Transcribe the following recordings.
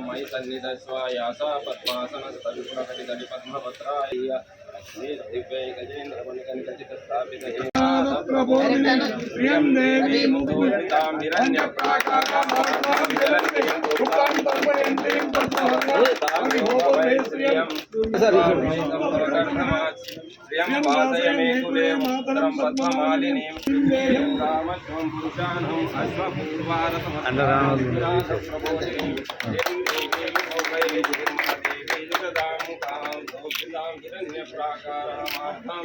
मयि सन्निधस्वायास पद्मासन सविगुणकटितलि पद्मपत्राय दिव्यै गजेन्द्रमणिकनिकचितस्थापितये प्रियं देवी मुक्तां हिरण्यप्राकारां श्रियं वासय मे कुले मुत्रं पद्ममालिनीं कामत्वं पुरुषाणं अश्वपूर्वारसमप्रबोधिनीं हिरण्यप्राकारामार्थां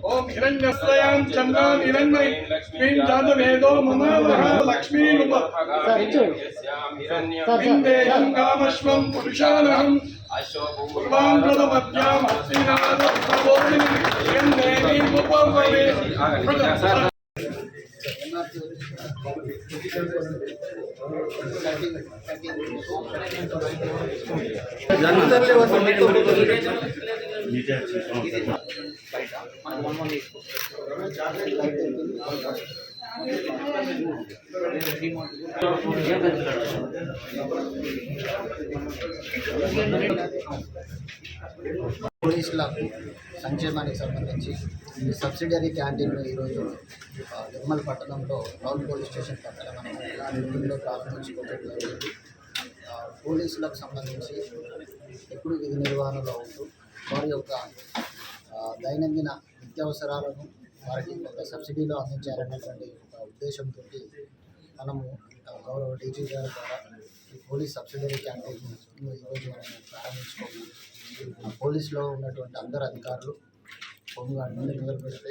ओम हिरण्यस्वयं चंद्रां हिरण्मयी लक्ष्मीं जातवेदो मम लक्ष्मी हिरण्यं कामश्वं पुरुषानहम् अश्वपूर्वां प्रदमत्याम् हस्तिनाथं प्रबोधिनीं श्रियं देवीं उपववे పోలీసులకు సంక్షేమానికి సంబంధించి సబ్సిడరీ క్యాంటీన్ను ఈరోజు నిర్మల్ పట్టణంలో టౌన్ పోలీస్ స్టేషన్ పక్కన మనం బిల్డింగ్లో ప్రారంభించుకోవడం జరిగింది. పోలీసులకు సంబంధించి ఎప్పుడు విధి నిర్వహణలో ఉంటూ వారి యొక్క దైనందిన నిత్యావసరాలను వారికి కొంత సబ్సిడీలో అందించాలనేటువంటి ఒక ఉద్దేశంతో మనము గౌరవ డీజీ గారి ద్వారా ఈ పోలీస్ సబ్సిడరీ క్యాంటీన్ను ఈరోజు మనం ప్రారంభించుకోవాలి. పోలీసులో ఉన్నటువంటి అందరు అధికారులు హోంగార్డ్ నుండి మొదలు పెడితే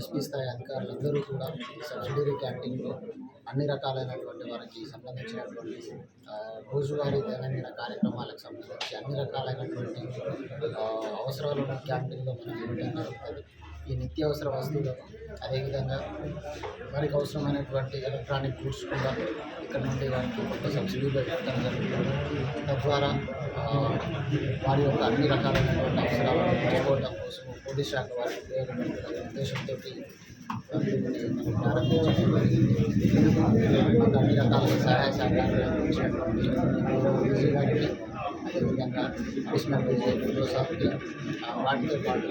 ఎస్పీ స్థాయి అధికారులందరూ కూడా సబ్సిడరీ క్యాంటీన్లో అన్ని రకాలైనటువంటి వారికి సంబంధించినటువంటి రోజువారీ దైనందిన కార్యక్రమాలకు సంబంధించి అన్ని రకాలైనటువంటి అవసరాలు ఉన్న క్యాంటీన్లో మనం ఇవ్వడం జరుగుతుంది. ఈ నిత్యావసర వస్తువులు అదేవిధంగా వారికి అవసరమైనటువంటి ఎలక్ట్రానిక్ గూడ్స్ కూడా ఇక్కడ నుండి వారికి కొంత సబ్సిడీలో ఇవ్వడం జరుగుతుంది. తద్వారా వారి యొక్క అన్ని రకాలైనటువంటి అవసరాలను తీర్చుకోవడం కోసం పోలీస్ శాఖ వారికి ఉపయోగపడుతున్న ఉద్దేశంతో మనం ప్రారంభించడం జరిగింది. మాకు అన్ని రకాల సహాయ సహకారాలు అందించినటువంటి డీజీ గారికి అదేవిధంగా అడిషనల్ డీజీ ఫిలోసాఫ్కి వాటితో పాటు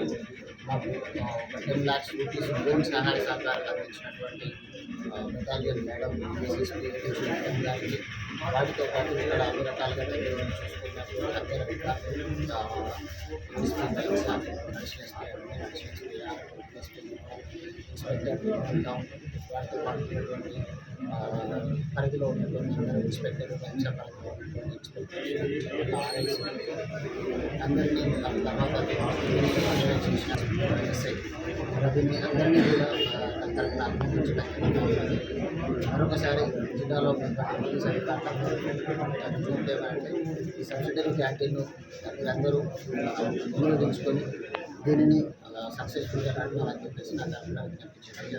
మాకు 10 lakhs రూపీస్ లోన్ సహాయ సహకారాలు అందించినటువంటి మెటాలియన్ మేడం ఎస్ఎస్పీ గారికి వాటితో పాటు ఇక్కడ అన్ని రకాలుగా దగ్గర చూసుకున్నటువంటి అందరూ వాటితో పాటు పరిధిలో ఉన్నటువంటి అందరూ ఇన్స్పెక్టర్ అందరినీ తర్వాత రవిని అందరినీ కూడా తరఫున అభినందించడం మరొకసారి జిల్లాలో పోలీస్ అధికారులు ఏమంటే ఈ సబ్సిడరీ క్యాంటీన్ను మీరందరూ వినియోగించుకొని దీనిని సక్సెస్ఫుల్గా నడపాలని చెప్పేసి నాకు అభిప్రాయం కనిపించింది.